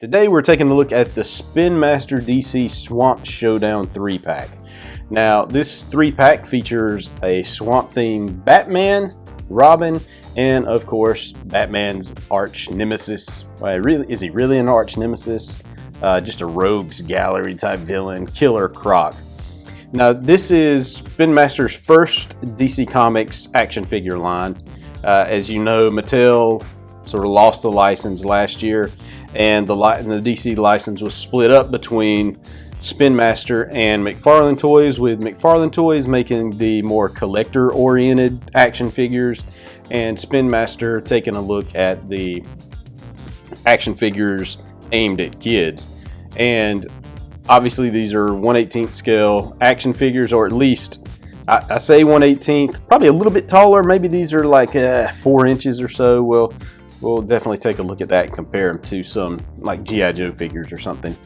Today we're taking a look at the Spin Master DC Swamp Showdown 3-pack. Now this 3-pack features a swamp themed Batman, Robin, and of course Batman's arch nemesis. Well, is he really an arch nemesis? Just a rogues gallery type villain, Killer Croc. Now this is Spin Master's first DC Comics action figure line. As you know, Mattel sort of lost the license last year, and the DC license was split up between Spin Master and McFarlane Toys, with McFarlane Toys making the more collector-oriented action figures, and Spin Master taking a look at the action figures aimed at kids. And obviously these are 1/18 scale action figures, or at least I say 1/18, probably a little bit taller. Maybe these are like 4 inches or so. We'll definitely take a look at that and compare them to some like G.I. Joe figures or something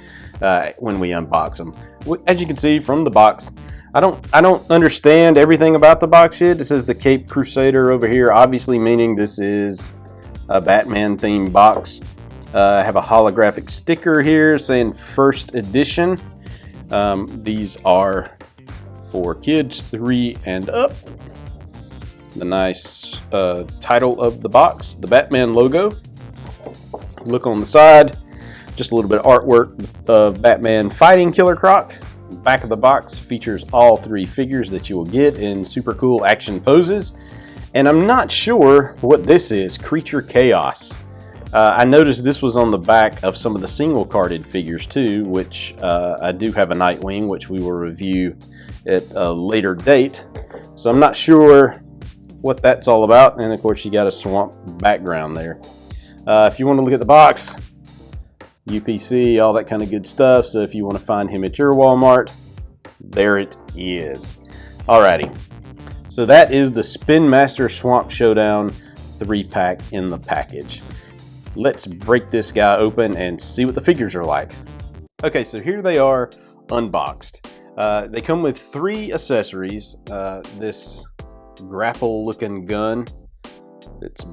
when we unbox them. As you can see from the box, I don't understand everything about the box yet. This is the Cape Crusader over here, obviously meaning this is a Batman themed box. I have a holographic sticker here saying first edition. These are for kids 3 and up. The nice title of the box, the Batman logo. Look on the side, just a little bit of artwork of Batman fighting Killer Croc. Back of the box features all 3 figures that you will get in super cool action poses. And I'm not sure what this is, Creature Chaos. I noticed this was on the back of some of the single carded figures too, which I do have a Nightwing, which we will review at a later date. So I'm not sure what that's all about, and of course you got a swamp background there. If you want to look at the box, UPC, all that kind of good stuff. So if you want to find him at your Walmart, there it is. Alrighty, so that is the Spin Master Swamp Showdown 3-pack in the package. Let's break this guy open and see what the figures are like. Okay, so here they are unboxed. They come with 3 accessories. This grapple looking gun that's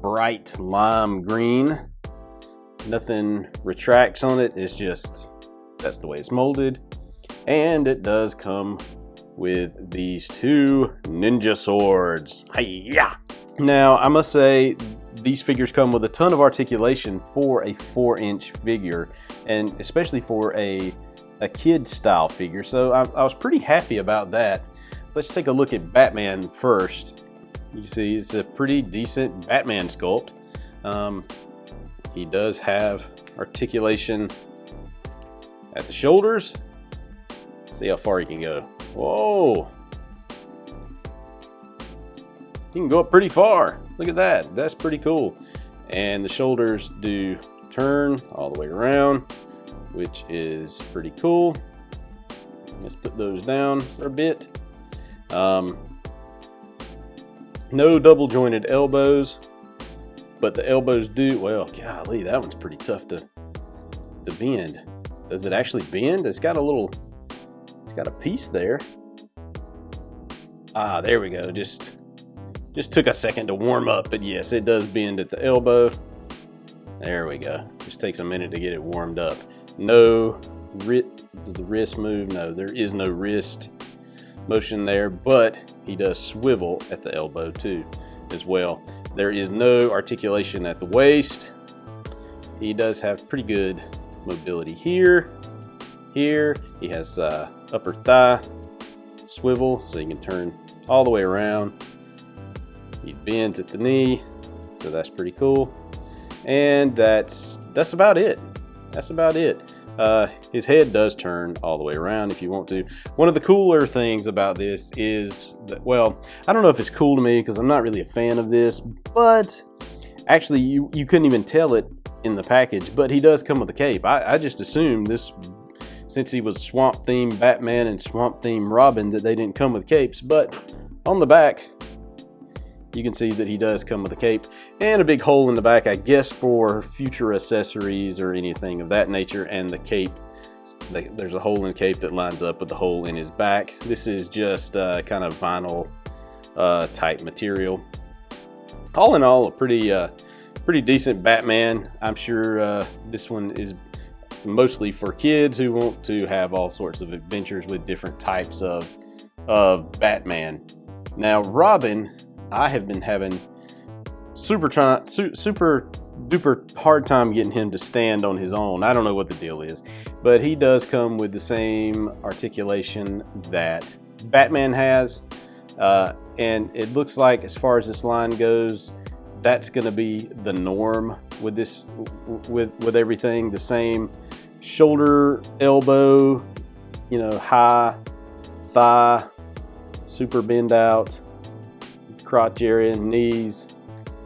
bright lime green. Nothing retracts on it. It's just, that's the way it's molded. And it does come with these 2 ninja swords. Hi-ya! Now I must say these figures come with a ton of articulation for a 4-inch figure, and especially for a kid style figure, so I was pretty happy about that. Let's take a look at Batman first. You see it's a pretty decent Batman sculpt. He does have articulation at the shoulders. See how far he can go. Whoa! He can go up pretty far. Look at that. That's pretty cool. And the shoulders do turn all the way around, which is pretty cool. Let's put those down for a bit. No double jointed elbows, but the elbows do, well, golly, that one's pretty tough to bend. Does it actually bend? It's got a piece there. Ah, there we go. Just took a second to warm up, but yes, it does bend at the elbow. There we go. Just takes a minute to get it warmed up. No, does the wrist move? No, there is no wrist motion there, but he does swivel at the elbow too as well. There is no articulation at the waist. He does have pretty good mobility here. Here he has upper thigh swivel, so you can turn all the way around. He bends at the knee, so that's pretty cool. And that's about it. That's about it. His head does turn all the way around if you want to. One of the cooler things about this is that, well, I don't know if it's cool to me because I'm not really a fan of this, but actually you couldn't even tell it in the package, but he does come with a cape. I just assumed this, since he was swamp themed Batman and swamp themed Robin, that they didn't come with capes, but on the back you can see that he does come with a cape and a big hole in the back, I guess for future accessories or anything of that nature. And the cape, there's a hole in the cape that lines up with the hole in his back. This is just kind of vinyl type material. All in all, a pretty pretty decent Batman. I'm sure this one is mostly for kids who want to have all sorts of adventures with different types of Batman. Now Robin, I have been having super duper hard time getting him to stand on his own. I don't know what the deal is, but he does come with the same articulation that Batman has, and it looks like, as far as this line goes, that's going to be the norm with this, with everything. The same shoulder, elbow, you know, high thigh, super bend out, crotch area, knees,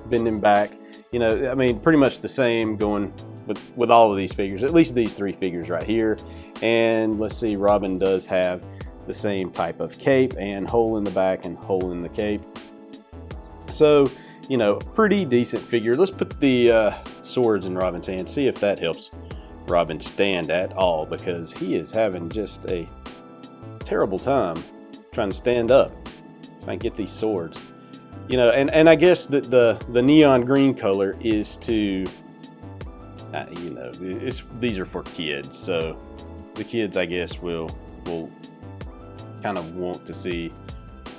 bending back. You know, I mean, pretty much the same going with all of these figures, at least these 3 figures right here. And let's see, Robin does have the same type of cape and hole in the back and hole in the cape. So, you know, pretty decent figure. Let's put the swords in Robin's hand, see if that helps Robin stand at all, because he is having just a terrible time trying to stand up, trying to get these swords. You know, and I guess that the neon green color is to, you know, these are for kids, so the kids, I guess, will kind of want to see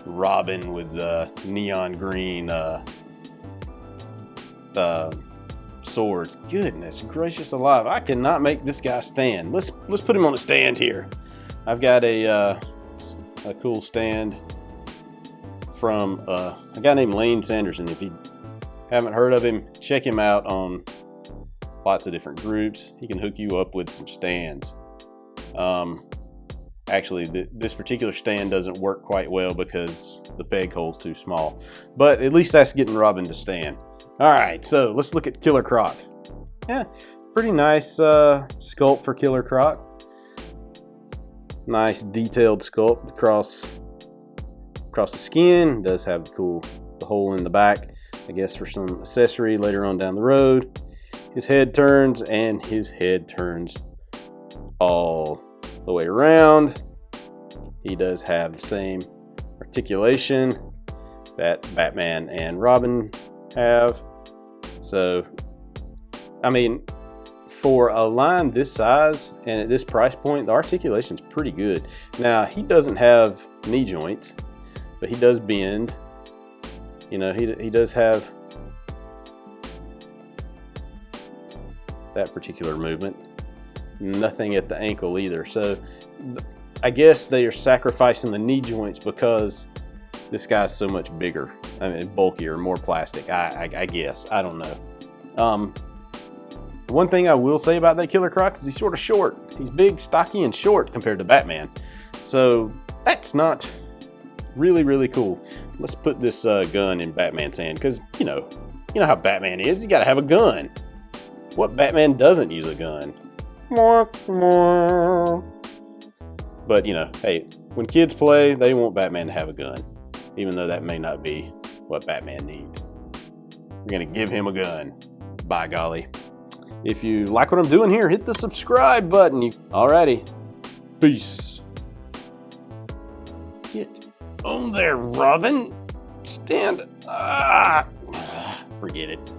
Robin with the neon green swords. Goodness gracious alive, I cannot make this guy stand. Let's put him on a stand here. I've got a cool stand from a guy named Lane Sanderson. If you haven't heard of him, check him out on lots of different groups. He can hook you up with some stands. Actually, this particular stand doesn't work quite well because the peg hole's too small, but at least that's getting Robin to stand. All right, so let's look at Killer Croc. Yeah, pretty nice sculpt for Killer Croc. Nice detailed sculpt across the skin. Does have the hole in the back, I guess for some accessory later on down the road. His head turns, and his head turns all the way around. He does have the same articulation that Batman and Robin have. So, I mean, for a line this size and at this price point, the articulation's pretty good. Now, he doesn't have knee joints, but he does bend. You know, he does have that particular movement. Nothing at the ankle either. So I guess they are sacrificing the knee joints because this guy's so much bigger. I mean, bulkier, more plastic. I guess. I don't know. One thing I will say about that Killer Croc is he's sort of short. He's big, stocky, and short compared to Batman. So that's not really cool. Let's put this gun in Batman's hand, because you know how Batman is. He's got to have a gun. What Batman doesn't use a gun? But you know, hey, when kids play, they want Batman to have a gun, even though that may not be what Batman needs. We're gonna give him a gun, by golly. If you like what I'm doing here, hit the subscribe button. Alrighty, peace. Get on there, Robin. Stand. Forget it.